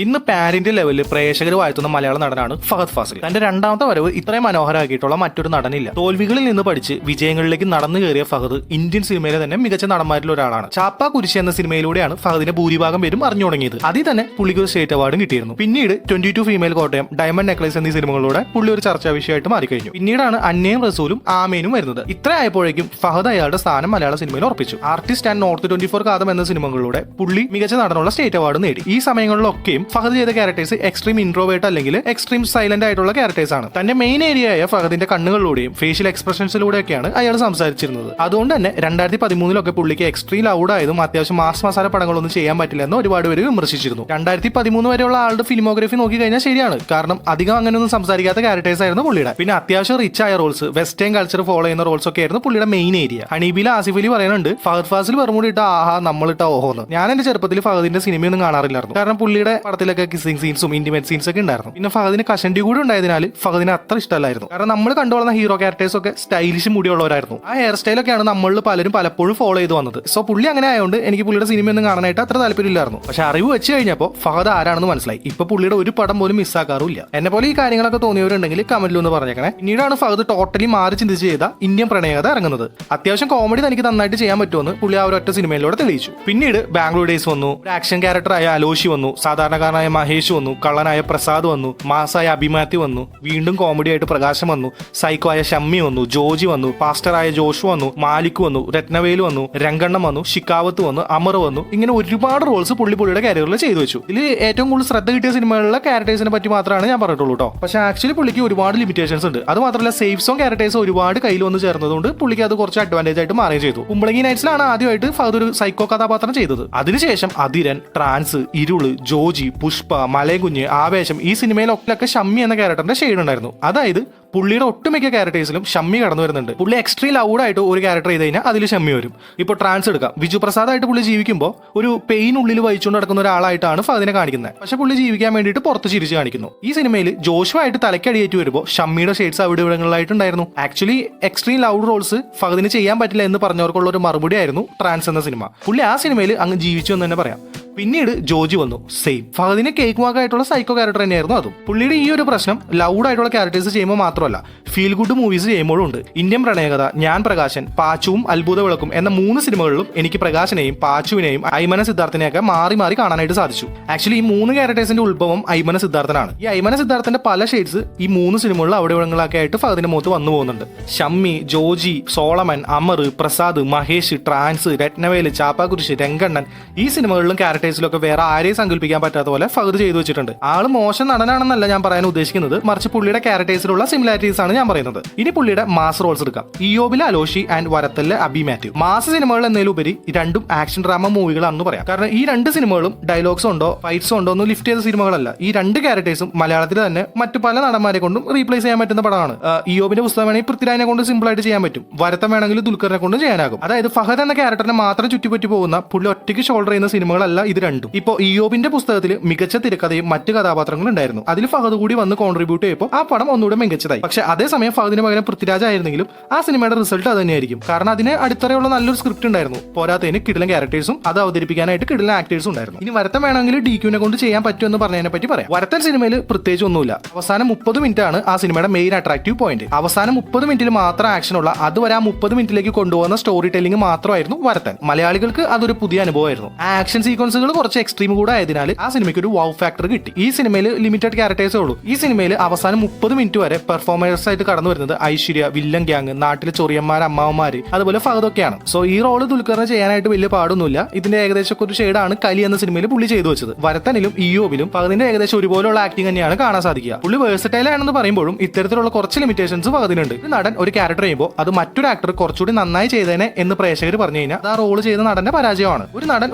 ഇന്ന് പാരിന്റെ ലെവലിൽ പ്രേക്ഷകർ വാഴ്ത്തുന്ന മലയാള നടനാണ് ഫഹദ് ഫാസിൽ. തന്റെ രണ്ടാമത്തെ വരവ് ഇത്രയും മനോഹരമാക്കിയിട്ടുള്ള മറ്റൊരു നടനില്ല. തോൽവികളിൽ നിന്ന് പഠിച്ച് വിജയങ്ങളിലേക്ക് നടന്നു കയറിയ ഫഹദ് ഇന്ത്യൻ സിനിമയിലെ തന്നെ മികച്ച നടന്മാരിൽ ഒരാളാണ്. ചാപ്പ കുരിശ് എന്ന സിനിമയിലൂടെയാണ് ഫഹദിന്റെ ഭൂരിഭാഗം പേരും അറിഞ്ഞു തുടങ്ങിയത്. അതിൽ തന്നെ പുള്ളിക്ക് ഒരു സ്റ്റേറ്റ് അവാർഡും കിട്ടിയിരുന്നു. പിന്നീട് 22 ഫീമെയിൽ കോട്ടയം, ഡയമണ്ട് നെക്ലേസ് എന്നീ സിനിമകളിലൂടെ പുള്ളി ഒരു ചർച്ചാ വിഷയമായിട്ട് മാറിക്കഴിഞ്ഞു. പിന്നീടാണ് അന്നയും റസൂലും ആമേനും വരുന്നത്. ഇത്ര ആയപ്പോഴേക്കും ഫഹദ് അയാളുടെ സ്ഥാനം മലയാള സിനിമയിൽ ഉറപ്പിച്ചു. ആർട്ടിസ്റ്റ് ആൻഡ് നോർത്ത് 24 കാതം എന്ന സിനിമകളിലൂടെ പുള്ളി മികച്ച നടനുള്ള സ്റ്റേറ്റ് അവാർഡ് നേടി. ഈ സമയങ്ങളിലൊക്കെയും ഫഹദ് ചെയ്ത ക്യാരക്ടേഴ്സ് എക്സ്ട്രീം ഇൻട്രോവേർട്ട് അല്ലെങ്കിൽ എക്സ്ട്രീം സൈലന്റ് ആയിട്ടുള്ള ക്യാരക്ടേഴ്സ് ആണ്. തന്റെ മെയിൻ ഏരിയയായ ഫഹദിന്റെ കണ്ണുകളിലൂടെയും ഫേഷ്യൽ എക്സ്പ്രഷൻസിലൂടെയൊക്കെയാണ് അയാൾ സംസാരിച്ചിരുന്നത്. അതുകൊണ്ട് തന്നെ 2013 പുള്ളിക്ക് എക്സ്ട്രീം ലൗഡ് ആയതും അത്യാവശ്യം മാസ് മസാല പടങ്ങളൊന്നും ചെയ്യാൻ പറ്റില്ലെന്ന് ഒരുപാട് പേര് വിമർശിച്ചിരുന്നു. 2013 വരെയുള്ള ആളുടെ ഫിലിമോഗ്രഫി നോക്കി കഴിഞ്ഞാൽ ശരിയാണ്. കാരണം അധികം അങ്ങനെയൊന്നും സംസാരിക്കാത്ത ക്യാരക്ടേഴ്സ് ആയിരുന്നു പുള്ളിയുടെ. പിന്നെ അത്യാവശ്യം റിച്ച് ആയ റോൾസ്, വെസ്റ്റേൺ കൾച്ചർ ഫോളോ ചെയ്യുന്ന റോൾസ് ഒക്കെ ആയിരുന്നു പുള്ളിയുടെ മെയിൻ ഏരിയ. ഹണീബിലെ ആസിഫ് അലി പറയുന്നുണ്ട്, ഫഹദ് ഫാസിൽ വെറുമൂടി ആഹാ നമ്മളിട്ട ഓഹോന്ന്. ഞാൻ എന്റെ ചെറുപ്പത്തിൽ ഫഹദിന്റെ സിനിമയൊന്നും കാണാറില്ലായിരുന്നു. കാരണം പുള്ളിയുടെ പടത്തിലൊക്കെ കിസിംഗ് സീൻസും ഇന്റിമേറ്റ് സീൻസ് ഒക്കെ ഉണ്ടായിരുന്നു. പിന്നെ ഫഹദിന് കഷണ്ടി കൂടി ഉണ്ടായതിനാൽ ഫഹദിന് അത്ര ഇഷ്ടമല്ലായിരുന്നു. കാരണം നമ്മൾ കണ്ടുവന്ന ഹീറോ ക്യാരക്ടേഴ്സ് ഒക്കെ സ്റ്റൈലിഷ് മുടിയുള്ളവരായിരുന്നു. ആ ഹെയർ സ്റ്റൈലൊക്കെയാണ് നമ്മളിൽ പലരും പലപ്പോഴും ഫോളോ ചെയ്ത് വന്നത്. സോ പുള്ളി അങ്ങനെ ആയതുകൊണ്ട് എനിക്ക് പുള്ളിയുടെ സിനിമയൊന്നും കാണാനായിട്ട് അത്ര താല്പര്യമില്ലായിരുന്നു. പക്ഷെ അറിവ് വെച്ച് കഴിഞ്ഞപ്പോൾ ഫഹദ് ആരാണെന്ന് മനസ്സിലായി. ഇപ്പൊ പുള്ളിയുടെ ഒരു പടം പോലും മിസ്സാക്കാറില്ല. എന്നെ പോലെ ഈ കാര്യങ്ങളൊക്കെ തോന്നിയവരുണ്ടെങ്കിൽ കമന്റിൽ ഒന്ന് പറഞ്ഞേക്കണേ. പിന്നീടാണ് ഫഹദ് ടോട്ടലി മാറി ചിന്തിച്ച് ചെയ്ത ഇന്ത്യൻ പ്രണയകഥ ഇറങ്ങുന്നത്. അത്യാവശ്യം കോമഡി തനിക്ക് നന്നായിട്ട് ചെയ്യാൻ പറ്റുമെന്ന് പുള്ളി ആ ഒരൊറ്റ സിനിമയിലൂടെ തെളിയിച്ചു. പിന്നീട് ബാംഗ്ലൂർ ഡേയ്സ് വന്നു, ഒരു ആക്ഷൻ ക്യാരക്ടറായ അലോഷി വന്നു, സാധാരണക്കാരനായ മഹേഷ് വന്നു, കള്ളനായ പ്രസാദ് വന്നു, മാസായ അഭിമാത്തി വന്നു, വീണ്ടും കോമഡി ആയിട്ട് പ്രകാശം വന്നു, സൈക്കോ ആയ ഷമ്മി വന്നു, ജോജി വന്നു, പാസ്റ്ററായ ജോഷു വന്നു, മാലിക് വന്നു, രത്നവേലു വന്നു, രംഗണ്ണം വന്നു, ഷിക്കാവത്ത് വന്നു, അമർ വന്നു. ഇങ്ങനെ ഒരുപാട് റോൾസ് പുള്ളിയുടെ കരിയറിൽ ചെയ്തു വെച്ചു. ഇതിൽ ഏറ്റവും കൂടുതൽ ശ്രദ്ധ കിട്ടിയ സിനിമകളിലെ ക്യാരക്ടേഴ്സിനെ പറ്റി മാത്രമാണ് ഞാൻ പറഞ്ഞിട്ടുള്ളൂ കേട്ടോ. പക്ഷേ ആക്ച്വലി പുള്ളിക്ക് ഒരുപാട് ലിമിറ്റേഷൻസ് ഉണ്ട്. അത് മാത്രമല്ല സേഫ് സോങ് ക്യാരക്ടേഴ്സ് ഒരുപാട് കയ്യിൽ വന്ന് ചേർന്നതുകൊണ്ട് പുള്ളിക്ക് അത് കുറച്ച് അഡ്വാൻറ്റേജ് ആയിട്ട് മാറുകയും ചെയ്തു. കുമ്പളങ്ങി നൈറ്റ്സിലാണ് ആദ്യമായിട്ട് ഫഹദ് ഒരു സൈക്കോ കഥാപാത്രം ചെയ്തത്. അതിനുശേഷം അതിരൻ, ട്രാൻസ്, ഇരുള്, ജോജി, പുഷ്പ, മലയകുഞ്ഞ്, ആവേശം ഈ സിനിമയിലൊക്കെ ഷമ്മി എന്ന ക്യാരക്ടറിന്റെ ഷെയ്ഡ് ഉണ്ടായിരുന്നു. അതായത് പുള്ളിയുടെ ഒട്ടുമിക്ക ക്യാരക്ടേഴ്സിലും ഷമ്മി കടന്നു വരുന്നുണ്ട്. പുള്ളി എക്സ്ട്രീം ലൗഡായിട്ട് ഒരു ക്യാരക്ടർ ചെയ്ത് കഴിഞ്ഞാൽ അതിൽ ഷമ്മി വരും. ഇപ്പോൾ ട്രാൻസ് എടുക്കാം, വിജു പ്രസാദ് ആയിട്ട് പുള്ളി ജീവിക്കുമ്പോൾ ഒരു പെയിൻ ഉള്ളിൽ വഹിച്ചുകൊണ്ട് നടക്കുന്ന ഒരാളായിട്ടാണ് ഫഹദിനെ കാണിക്കുന്നത്. പക്ഷെ പുള്ളി ജീവിക്കാൻ വേണ്ടിയിട്ട് പുറത്ത് ചിരിച്ച് കാണിക്കുന്നു. ഈ സിനിമയിൽ ജോഷുവായിട്ട് തലക്കടിയേറ്റ് വരുമ്പോൾ ഷമ്മിയുടെ ഷെയ്ഡ്സ് അവിടെ ഇവിടങ്ങളിലായിട്ടുണ്ടായിരുന്നു. ആക്ച്വലി എക്സ്ട്രീം ലൗഡ് റോൾസ് ഫഹദിന് ചെയ്യാൻ പറ്റില്ല എന്ന് പറഞ്ഞവർക്കുള്ള ഒരു മറുപടി ആയിരുന്നു ട്രാൻസ് എന്ന സിനിമ. പുള്ളി ആ സിനിമയിൽ അങ്ങ് ജീവിച്ചു എന്ന് തന്നെ പറയാം. പിന്നീട് ജോജി വന്നു, സെയിം ഫഹദിന് കേക്ക് വാക്കായിട്ടുള്ള സൈക്കോ ക്യാരക്ടർ തന്നെയായിരുന്നു അതും. പുള്ളിയുടെ ഈ ഒരു പ്രശ്നം ലൗഡ് ആയിട്ടുള്ള ക്യാരക്ടേഴ്സ് ചെയ്യുമ്പോൾ മാത്രമല്ല ഫീൽ ഗുഡ് മൂവീസ് ചെയ്യുമ്പോഴും ഉണ്ട്. ഇന്ത്യൻ പ്രണയകഥ, ഞാൻ പ്രകാശൻ, പാച്ചുവും അത്ഭുത വിളക്കും എന്ന 3 സിനിമകളിലും എനിക്ക് പ്രകാശനെയും പാച്ചുവിനെയും ഐമന സിദ്ധാർത്ഥനെയൊക്കെ മാറി മാറി കാണാനായിട്ട് സാധിച്ചു. ആക്ച്വലി ഈ 3 ക്യാരക്ടേഴ്സിന്റെ ഉത്ഭവം ഐമന സിദ്ധാർത്ഥനാണ്. ഈ ഐമന സിദ്ധാർത്ഥന്റെ പല ഷെയ്ഡ്സ് ഈ 3 സിനിമകളിൽ അവിടെ ഇവിടങ്ങളൊക്കെ ആയിട്ട് ഫഹദിന്റെ മുഖത്ത് വന്നു പോകുന്നുണ്ട്. ഷമ്മി, ജോജി, സോളമൻ, അമർ, പ്രസാദ്, മഹേഷ്, ട്രാൻസ്, രത്നവേല്, ചാപ്പാകുരിശ്, രംഗണ്ണൻ ഈ സിനിമകളിലും ക്യാരക്ടേഴ്സിലൊക്കെ വേറെ ആരെയും സങ്കല്പിക്കാൻ പറ്റാത്ത പോലെ ഫഹദ് ചെയ്തു വെച്ചിട്ടുണ്ട്. ആള് മോശം നടനാണെന്നല്ല ഞാൻ പറയാൻ ഉദ്ദേശിക്കുന്നത്, മറിച്ച് പുള്ളിയുടെ ക്യാരക്ടേഴ്സിലുള്ള സിമിലാരിറ്റീസ് ആണ് ഞാൻ പറയുന്നത്. ഇനി പുള്ളിയുടെ മാസ് റോൾസ് എടുക്കാം. ഇയോബിലെ അലോഷി ആൻഡ് വരത്തലിലെ അബി മാത്യു. മാസ് സിനിമകൾ എന്നതിലുപരി രണ്ടും ആക്ഷൻ ഡ്രാമ മൂവികളാണെന്ന് പറയാം. കാരണം ഈ 2 സിനിമകളും ഡയലോഗ്സ് ഉണ്ടോ ഫൈറ്റ്സ് ഉണ്ടോ എന്ന് ലിഫ്റ്റ് ചെയ്ത സിനിമകളല്ല. ഈ 2 ക്യാരക്ടേഴ്സും മലയാളത്തിൽ തന്നെ മറ്റു പല നടന്മാരെ കൊണ്ടും റീപ്ലേസ് ചെയ്യാൻ പറ്റുന്ന പടമാണ്. ഇയോബിന്റെ പുസ്തകം വേണമെങ്കിൽ പൃഥ്വിരാജിനെ കൊണ്ട് സിമ്പിൾ ആയിട്ട് ചെയ്യാൻ പറ്റും. വരത്തം വേണമെങ്കിൽ ദുൽഖറിനെ കൊണ്ട് ചെയ്യാനാകും. അതായത് ഫഹദ് എന്ന ക്യാരക്ടറിനെ മാത്രം ചുറ്റിപ്പറ്റി പോകുന്ന പുള്ളി ഒറ്റയ്ക്ക് ഷോൾഡർ ചെയ്യുന്ന സിനിമകളല്ല ഇത് രണ്ടും. ഇപ്പോൾ ഇയോബിന്റെ പുസ്തകത്തിൽ മികച്ച തിരക്കഥയും മറ്റു കഥാപാത്രങ്ങളും ഉണ്ടായിരുന്നു. അതിൽ ഫഹദ് കൂടി വന്ന് കോൺട്രിബ്യൂട്ട് ചെയ്തപ്പോൾ ആ പടം ഒന്നുകൂടെ മികച്ചതായി. പക്ഷെ അതേസമയം ഫഹദിന് പകരം പൃഥ്വിരാജ് ആയിരുന്നെങ്കിലും ആ സിനിമയുടെ റിസൾട്ട് അത് തന്നെയായിരിക്കും. കാരണം അതിന് അടിത്തറയുള്ള നല്ലൊരു സ്ക്രിപ്റ്റ് ഉണ്ടായിരുന്നു. പോരാത്തതിന് കിടിലൻ ക്യാരക്ടേഴ്സും അത് അവതരിപ്പിക്കാനായിട്ട് കിടിലൻ ആക്ടേഴ്സും ഉണ്ടായിരുന്നു. ഇനി വരത്തം വേണമെങ്കിൽ DQനെ കൊണ്ട് ചെയ്യാൻ പറ്റുമെന്ന് പറഞ്ഞതിനെ പറ്റി പറയാം. വരത്തൻ സിനിമയിൽ പ്രത്യേകിച്ച് ഒന്നുമില്ല. അവസാനം 30 മിനിറ്റ് ആണ് ആ സിനിമയുടെ മെയിൻ അട്രാക്റ്റീവ് പോയിന്റ്. അവസാനം 30 മിനിറ്റിൽ മാത്രം ആക്ഷനുള്ള അതുവരെ ആ 30 മിനിറ്റിലേക്ക് കൊണ്ടുപോകുന്ന സ്റ്റോറി ടെല്ലിംഗ് മാത്രമായിരുന്നു വരത്തൻ. മലയാളികൾക്ക് അതൊരു പുതിയ അനുഭവമായിരുന്നു. ആക്ഷൻ സീക്വൻസുകൾ കുറച്ച് എക്സ്ട്രീം കൂടെ ആയതിനാൽ ആ സിനിമയ്ക്ക് ഒരു വൗ ഫാക്ടർ കിട്ടി. ഈ സിനിമയിൽ ലിമിറ്റഡ് ക്യാരക്ടേഴ്സേ ഉള്ളൂ. ഈ സിനിമയിൽ അവസാനം 30 മിനിറ്റ് വരെ പെർഫോമേഴ്സ് ആയിട്ട് കടന്നു വരുന്നത് ഐശ്വര്യ, വില്ലൻ ഗ്യാങ്, നാട്ടിലെ ചൊറിയന്മാർ, അമ്മാവന്മാര്, അതുപോലെ ഫഹദൊക്കെയാണ്. സോ ഈ റോള് ദുൽഖറിന് ചെയ്യാനായിട്ട് വലിയ പാടൊന്നുമില്ല. ഇതിന്റെ ഏകദേശം ഒരു ഷെയ്ഡാണ് കലി എന്ന സിനിമയിൽ പുള്ളി ചെയ്തു വെച്ചത്. വരത്തനിലും ഇയോബിലും ഫഹദിന്റെ ഏകദേശം ഒരുപോലുള്ള ആക്ടിംഗ് തന്നെയാണ് കാണാൻ സാധിക്കുക. പുള്ളി വേഴ്സറ്റൈൽ ആണെന്ന് പറയുമ്പോഴും ഇത്തരത്തിലുള്ള കുറച്ച് ലിമിറ്റേഷൻസ് ഫഹദിനുണ്ട്. ഒരു നടൻ ഒരു ക്യാരക്ടർ ചെയ്യുമ്പോൾ അത് മറ്റൊരു ആക്ടർ കുറച്ചുകൂടി നന്നായി ചെയ്തേനെ എന്ന് പ്രേക്ഷകർ പറഞ്ഞു കഴിഞ്ഞാൽ അത് ആ റോള് ചെയ്ത നടന്റെ പരാജയമാണ്. ഒരു നടൻ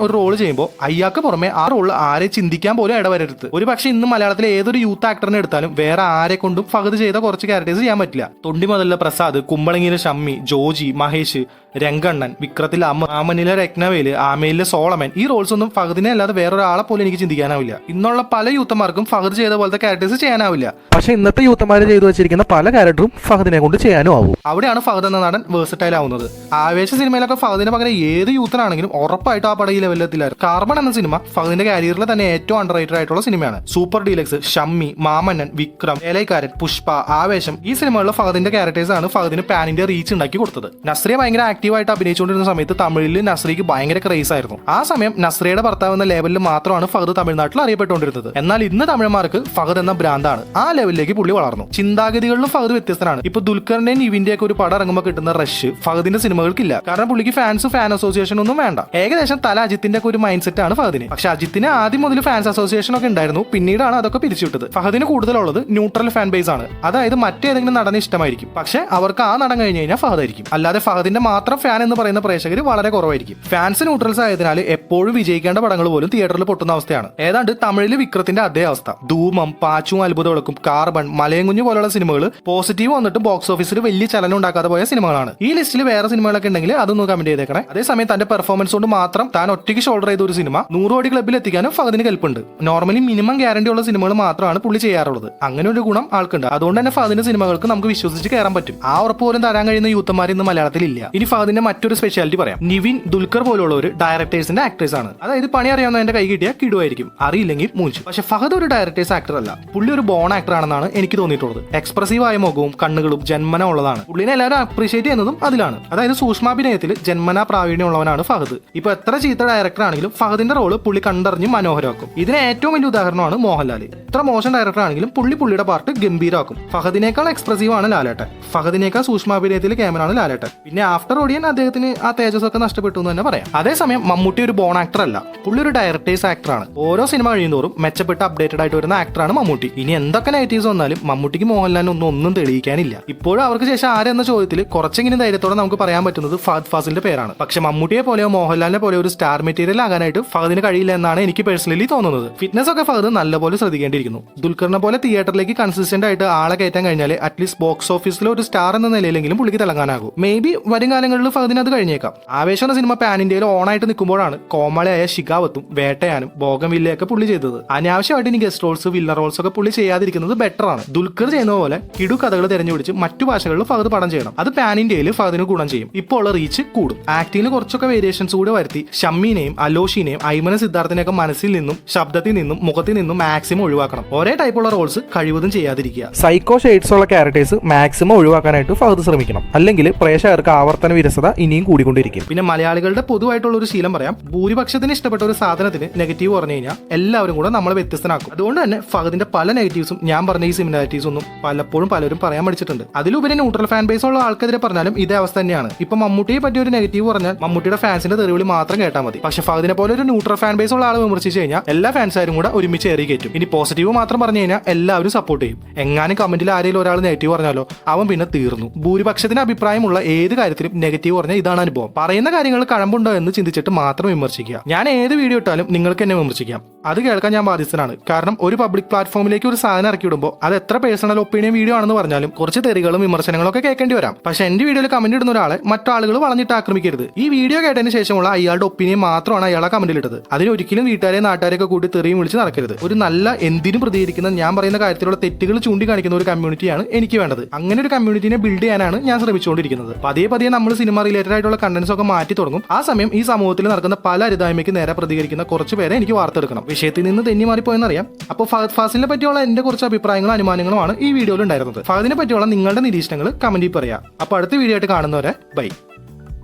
ഒരു റോള് ചെയ്യുമ്പോൾ അയാൾക്ക് പുറമെ ആ റോള് ആരെ ചിന്തിക്കാൻ പോലും ഇടവരരുത്. ഒരു പക്ഷേ ഇന്ന് മലയാളത്തിലെ ഏതൊരു യൂത്ത് ആക്ടറിനെ എടുത്താലും വേറെ ആരെ കൊണ്ടും ഫഹദ് ചെയ്ത കുറച്ച് ക്യാരക്ടേഴ്സ് ചെയ്യാൻ പറ്റില്ല. തൊണ്ടി മുതലുള്ള പ്രസാദ്, കുമ്പളങ്ങിയിലെ ഷമ്മി, ജോജി, മഹേഷ്, രംഗണ്ണൻ, വിക്രത്തിൽ ആമനിലെ രത്നവേല്, ആമയിലെ സോളമൻ, ഈ റോൾസ് ഒന്നും ഫഹദിനെ അല്ലാതെ വേറൊരാളെ പോലും എനിക്ക് ചിന്തിക്കാനാവില്ല. ഇന്നുള്ള പല യൂത്തന്മാർക്കും ഫഹദ് ചെയ്ത പോലത്തെ ക്യാരക്ടേഴ്സ് ചെയ്യാനാവില്ല. പക്ഷെ ഇന്നത്തെ യൂത്തന്മാര് ചെയ്തു വെച്ചിരിക്കുന്ന പല ക്യാരക്ടറും ഫഹദിനെ കൊണ്ട് ചെയ്യാനും ആവും. അവിടെയാണ് ഫഹദ് എന്ന നടൻ വേഴ്സറ്റൈൽ ആവുന്നത്. ആവേശ സിനിമയിലൊക്കെ ഫഹദിന് പകരം ഏത് യൂത്തനാണെങ്കിലും ഉറപ്പായിട്ടും ആ പടം ഈ ലെവലിലെത്തില്ലായിരുന്നു. കാർബൺ എന്ന സിനിമ ഫഹദിന്റെ കരിയറിൽ തന്നെ ഏറ്റവും അണ്ടർറേറ്റഡ് ആയിട്ടുള്ള സിനിമയാണ്. സൂപ്പർ ഡീലക്സ്, ഷമ്മി, മാമന്നൻ, വിക്രം, ഏലൈക്കാരൻ, പുഷ്പ, ആവേശം, ഈ സിനിമകളിലെ ഫഹദിന്റെ ക്യാരക്ടേഴ്സ് ആണ് ഫഹദിന് പാൻ ഇന്ത്യ റീച്ച് ഉണ്ടാക്കി കൊടുത്തത്. നസ്രിയ ഭയങ്കര ആക്റ്റീവായിട്ട് അഭിനയിച്ചുകൊണ്ടിരുന്ന സമയത്ത് തമിഴിൽ നസ്രിക്ക് ഭയങ്കര ക്രേസ് ആയിരുന്നു. ആ സമയം നസ്രിയയുടെ ഭർത്താവ് എന്ന ലെവലിൽ മാത്രമാണ് ഫഹദ് തമിഴ്നാട്ടിൽ അറിയപ്പെട്ടുകൊണ്ടിരുന്നത്. എന്നാൽ ഇന്ന് തമിഴന്മാർക്ക് ഫഹദ് എന്ന ബ്രാൻഡാണ്. ആ ലെവലിലേക്ക് പുള്ളി വളർന്നു. ചിന്താഗതികളിലും ഫഹദ് വ്യത്യസ്തനാണ്. ഇപ്പൊ ദുൽഖറിന്റെയും നിവിന്റെയും ഒക്കെ ഒരു പടം ഇറങ്ങുമ്പോൾ കിട്ടുന്ന റഷ് ഫഹദിന്റെ സിനിമകൾക്കില്ല. കാരണം പുള്ളിക്ക് ഫാൻ അസോസിയേഷൻ ഒന്നും വേണ്ട. ഏകദേശം തല അജിത്തിന്റെ ഒക്കെ ഒരു മൈൻഡ് സെറ്റ് ആണ് ഫഹദിന്. പക്ഷെ അജിത്തിന് ആദ്യം മുതൽ ഫാൻസ് അസോസിയേഷൻ ഒക്കെ ഉണ്ടായിരുന്നു, പിന്നീടാണ് അതൊക്കെ പിരിച്ചുവിട്ടത്. ഫഹദിന് കൂടുതലുള്ളത് ന്യൂട്രൽ ഫാൻ ബേസ് ആണ്. അതായത് മറ്റേതെങ്കിലും നടനെ ഇഷ്ടമായിരിക്കും, പക്ഷെ അവർക്ക് ആ നടൻ കഴിഞ്ഞ് കഴിഞ്ഞാൽ ഫഹദ് ആയിരിക്കും. അല്ലാതെ ഫഹദിന്റെ മാത്രം ഫാൻ എന്ന് പറയുന്ന പ്രേക്ഷകർ വളരെ കുറവായിരിക്കും. ഫാൻസ് ന്യൂട്രൽസ് ആയതിനാൽ എപ്പോഴും വിജയിക്കേണ്ട പടങ്ങൾ പോലും തിയേറ്ററിൽ പൊട്ടുന്ന അവസ്ഥയാണ്. ഏതാണ്ട് തമിഴിൽ വിക്രത്തിന്റെ അതേ അവസ്ഥ. ധൂമം, പാച്ചും അത്ഭുത വിളക്കും, കാർബൺ, മലയങ്കുഞ്ഞ് പോലുള്ള സിനിമകൾ പോസിറ്റീവ് വന്നിട്ട് ബോക്സ് ഓഫീസിൽ വലിയ ചലനം ഉണ്ടാക്കാതെ പോയ സിനിമകളാണ്. ഈ ലിസ്റ്റിൽ വേറെ സിനിമകളൊക്കെ ഉണ്ടെങ്കിൽ അതൊന്ന് കമന്റ് ചെയ്തേക്കണേ. അതേസമയം തന്റെ പെർഫോമൻസ് കൊണ്ട് മാത്രം താൻ ഒറ്റയ്ക്ക് ഷോൾഡർ ചെയ്ത ഒരു സിനിമ 100 കോടി ക്ലബ്ബിൽ എത്തിക്കാനും ഫഹദിന് കെൽപ്പുണ്ട്. നോർമലി മിനിമം ഗ്യാരണ്ടി ഉള്ള സിനിമകൾ മാത്രമാണ് പുള്ളി ചെയ്യാറുള്ളത്. അങ്ങനെ ഒരു ഗുണം ആൾക്കുണ്ട്. അതുകൊണ്ട് തന്നെ ഫഹദിന്റെ സിനിമകൾക്ക് നമുക്ക് വിശ്വസിച്ച് കയറാൻ പറ്റും. ആ ഉറപ്പ് പോലും തരാൻ കഴിയുന്ന യൂത്തന്മാർ ഇന്ന് മലയാളത്തിൽ ഇല്ല. ഇനി ഫഹദിന്റെ മറ്റൊരു സ്പെഷ്യാലിറ്റി പറയാം. നിവിൻ, ദുൽഖർ പോലുള്ള ഒരു ഡയറക്ടേഴ്സിന്റെ ആക്ടേഴ്സ് ആണ്. അതായത് പണി അറിയാവുന്നതിന്റെ കൈ കിട്ടിയാൽ കിടുവായിരിക്കും, അറിയില്ലെങ്കിൽ മൂഞ്ചു. പക്ഷെ ഫഹദ് ഒരു ഡയറക്ടേഴ്സ് ആക്ടർ അല്ല. പുള്ളി ഒരു ബോൺ ആക്ടർ ആണെന്നാണ് എനിക്ക് തോന്നിയിട്ടുള്ളത്. എക്സ്പ്രസീവ് ആയ മുഖവും കണ്ണുകളും ജന്മന ഉള്ളതാണ്. പുള്ളിനെ എല്ലാവരും അപ്രീഷിയേറ്റ് ചെയ്യുന്നതും അതിലാണ്. അതായത് സൂക്ഷ്മാഭിനയത്തിൽ ജന്മന പ്രാവീണ്യമുള്ളവനാണ് ഫഹദ്. ഇപ്പൊ എത്ര ചീത്ത ഡയറക്ടർ ആണെങ്കിലും ഫഹദിന്റെ റോള് പുള്ളി കണ്ടറിഞ്ഞ് മനോഹരമാക്കും. ഇതിന് ഏറ്റവും വലിയ ഉദാഹരണമാണ് മോഹൻലാൽ. എത്ര മോശം ഡയറക്ടർ ആണെങ്കിലും പുള്ളിയുടെ പാർട്ട് ഗംഭീരമാക്കും. ഫഹദിനേക്കാൾ എക്സ്പ്രസീവ് ആണ് ലാലേട്ടൻ. ഫഹദിനേക്കാൾ സൂക്ഷ്മാഭിനയത്തിൽ ക്യാമറയാണ് ലാലേട്ടൻ. പിന്നെ ആഫ്റ്റർ ഓഡിയൻ അദ്ദേഹത്തിന് ആ തേജസ് ഒക്കെ നഷ്ടപ്പെട്ടു എന്ന് തന്നെ പറയാം. അതേസമയം മമ്മൂട്ടി ഒരു ബോൺ ആക്ടർ അല്ല. പുള്ളി ഒരു ഡയറക്ടേഴ്സ് ആക്ടറാണ്. ഓരോ സിനിമ കഴിയുന്നോറും മെച്ചപ്പെട്ട് അപ്ഡേറ്റഡ് ആയിട്ട് വരുന്ന ആക്ടറാണ് മമ്മൂട്ടി. ഇനി എന്തൊക്കെ നെഗറ്റീവ്സ് വന്നാലും മമ്മൂട്ടിക്ക് മോഹൻലാലിന് ഒന്നും തെളിയിക്കാനില്ല. ഇപ്പോഴും അവർക്ക് ശേഷം ആരെന്ന ചോദ്യത്തിൽ കുറച്ചെങ്കിലും ധൈര്യത്തോടെ നമുക്ക് പറയാൻ പറ്റുന്നത് ഫഹദ് ഫാസിലിന്റെ പേരാണ്. പക്ഷെ മമ്മൂട്ടിയെ പോലെയോ മോഹൻലാലിനെ പോലെയോ ഒരു സ്റ്റാർ മെറ്റീരിയൽ ആകാനായിട്ട് ഫഹദിന് കഴിയില്ല എന്നാണ് എനിക്ക് പേഴ്സണലി തോന്നുന്നത്. ഫിറ്റ്നസ് ഒക്കെ ഫഹദ് നല്ലപോലെ ശ്രദ്ധിക്കേണ്ടിയിരിക്കുന്നു. ദുൽഖറിനെ പോലെ തിയേറ്ററിലേക്ക് കൺസിസ്റ്റന്റ് ആയിട്ട് ആളെ കയറ്റാൻ കഴിഞ്ഞാൽ അറ്റ്ലീസ്റ്റ് ബോക്സ് ഓഫീസിൽ ഒരു സ്റ്റാർ എന്ന നിലയിലെങ്കിലും പുള്ളിക്ക് തിളങ്ങാനാകും. മേ ബി വരും കാലങ്ങളിൽ ഫഹദിന് അത് കഴിഞ്ഞേക്കാം. ആവേശം എന്ന സിനിമ പാൻ ഇന്ത്യയിൽ ഓണായിട്ട് നിൽക്കുമ്പോഴാണ് കോമളിയായ ഷിഗാവത്തും വേട്ടയാനും ബോഗൻവില്ലയൊക്കെ പുള്ളി ചെയ്തത്. അനാവശ്യമായിട്ട് ഇനി ഗസ്റ്റ് റോൾസ്, വില്ലൻ റോൾസ് ഒക്കെ പുള്ളി ചെയ്യാതിരിക്കുന്നത് ബെറ്റർ ആണ്. ദുൽഖർ ചെയ്യുന്ന പോലെ കിടു കഥകൾ തിരഞ്ഞുപിടിച്ച് മറ്റു ഭാഷകളിൽ ഫഹദ് പടം ചെയ്യണം. അത് പാൻ ഇന്ത്യയിൽ ഫഹദിന് ഗുണം ചെയ്യും. ഇപ്പോൾ ഉള്ള റീച്ച് കൂടും. ആക്ടിങ്ങിൽ കുറച്ചൊക്കെ വേരിയേഷൻസ് കൂടെ വരുത്തി ഷമ്മിനെയും അലോഷിനെയും ഐമന സിദ്ധാർത്ഥിനെയൊക്കെ മനസ്സിൽ നിന്നും ശബ്ദത്തിൽ നിന്നും മുഖത്തിൽ നിന്നും മാക്സിമം ഒഴിവാക്കണം. ഒരേ ടൈപ്പുള്ള റോൾസ് കഴിവതും ചെയ്യാതിരിക്കുക. സൈക്കോ ഷെയ്ഡ്സ് ഉള്ള ക്യാരക്ടേഴ്സ് മാക്സിമം ഒഴിവാക്കാനായിട്ട് ഫഹദ് ശ്രമിക്കണം. അല്ലെങ്കിൽ പ്രേക്ഷകർക്ക് ആവർത്തന വിരസത ഇനിയും കൂടിക്കൊണ്ടിരിക്കും. പിന്നെ മലയാളികളുടെ പൊതുവായിട്ടുള്ള ഒരു ശീലം പറയാം. ഭൂരിപക്ഷത്തിന് ഇഷ്ടപ്പെട്ട ഒരു സാധനത്തിന് നെഗറ്റീവ് പറഞ്ഞു കഴിഞ്ഞാൽ എല്ലാവരും കൂടെ നമ്മളെ വ്യത്യസ്തനാക്കും. അതുകൊണ്ട് തന്നെ ഫഹദിന്റെ പല നെഗറ്റീവ്സും ഞാൻ പറഞ്ഞ ഈ സിമിലാരിറ്റീസ് ഒന്നും പലപ്പോഴും പലരും പറയാൻ പഠിച്ചിട്ടുണ്ട്. അതിലുപരി ന്യൂട്രൽ ഫാൻ ബേസ് ഉള്ള ആൾക്കെതിരെ പറഞ്ഞാലും ഇതേ അവസ്ഥ തന്നെയാണ്. ഇപ്പൊ മമ്മൂട്ടിയെ പറ്റിയ ഒരു നെഗറ്റീവ് പറഞ്ഞാൽ മമ്മൂട്ടിയുടെ ഫാൻസിന്റെ തെറിവിളി മാത്രം കേട്ടാൽ മതി. പക്ഷെ ഫഹദിനെ പോലെ ഒരു ന്യൂട്രൽ ഫാൻ ബേസ് ഉള്ള ആൾ വിമർശിച്ചു കഴിഞ്ഞാൽ എല്ലാ ഫാൻസാരും കൂടെ ഒരുമിച്ച് ഏറി കയറ്റും. ഇനി പോസിറ്റീവ് മാത്രം പറഞ്ഞു കഴിഞ്ഞാൽ എല്ലാവരും സപ്പോർട്ട് ചെയ്യും. എങ്ങാനും കമന്റിൽ ആരെങ്കിലും ഒരാൾ നെഗറ്റീവ് പറഞ്ഞാലോ അവൻ പിന്നെ തീർന്നു. ഭൂരിപക്ഷത്തിന് അഭിപ്രായമുള്ള ഏത് കാര്യത്തിലും നെഗറ്റീവ് പറഞ്ഞാൽ ഇതാണ് അനുഭവം. പറയുന്ന കാര്യങ്ങൾ കഴമ്പുണ്ടോ എന്ന് ചിന്തിച്ചിട്ട് മാത്രം വിമർശിക്കുക. ഞാൻ ഏത് വീഡിയോ ഇട്ടാലും നിങ്ങൾക്ക് എന്നെ വിമർശിക്കാം. അത് കേൾക്കാൻ ഞാൻ ബാധ്യസ്ഥനാണ്. കാരണം ഒരു പബ്ലിക് പ്ലാറ്റ്ഫോമിലേക്ക് ഒരു സാധനം ഇറക്കി വിടുമ്പോൾ അത് എത്ര പേഴ്സണൽ ഒപ്പീനിയൻ വീഡിയോ ആണെന്ന് പറഞ്ഞാലും കുറച്ച് തെറികളും വിമർശനങ്ങളും ഒക്കെ കേൾക്കേണ്ടി വരാം. പക്ഷെ എന്റെ വീഡിയോയിൽ കമന്റ് ഇടുന്ന ഒരാളെ മറ്റാളുകൾ വളഞ്ഞിട്ട് ആക്രമിക്കരുത്. ഈ വീഡിയോ കേട്ടതിന് ശേഷമുള്ള അയാളുടെ ഒപ്പീനിയൻ മാത്രമാണ് അയാളെ കമന്റിൽ ഇട്ടത്. അതിനൊരിക്കലും വീട്ടുകാരെ നാട്ടുകാരെയൊക്കെ കൂട്ടി തെറിയും വിളിച്ച് നടക്കരുത്. ഒരു നല്ല എന്തിനും പ്രതികരിക്കുന്ന ഞാൻ പറയുന്ന കാര്യത്തിലുള്ള തെറ്റുകൾ ചൂണ്ടിക്കാണിക്കുന്ന ഒരു കമ്മ്യൂണിറ്റിയാണ് എനിക്ക് വേണ്ടത്. അങ്ങനെ ഒരു കമ്മ്യൂണിറ്റിനെ ബിൽഡ് ചെയ്യാനാണ് ഞാൻ ശ്രമിച്ചുകൊണ്ടിരിക്കുന്നത്. പതിയെ നമ്മൾ സിനിമ റിലേറ്റഡ് ആയിട്ടുള്ള കണ്ടന്റ്സ് ഒക്കെ മാറ്റി തുടങ്ങും. ആ സമയം ഈ സമൂഹത്തിൽ നടക്കുന്ന പല അരുതായ്മയ്ക്ക് നേരെ പ്രതികരിക്കുന്ന കുറച്ച് പേരെ എനിക്ക് വാർത്തെടുക്കണം. വിഷയത്തിൽ നിന്ന് തെന്നി മാറിപ്പോയെന്നറിയാം. അപ്പോൾ ഫഹദ് ഫാസിലിനെ പറ്റിയുള്ള എന്റെ കുറച്ച് അഭിപ്രായങ്ങളും അനുമാനങ്ങളുമാണ് ഈ വീഡിയോയിൽ ഉണ്ടായിരുന്നത്. ഫഹദിനെ പറ്റിയുള്ള നിങ്ങളുടെ നിരീക്ഷണങ്ങൾ കമന്റിൽ പറയാം. അപ്പോൾ അടുത്ത വീഡിയോ ആയിട്ട് കാണുന്നവരെ ബൈ.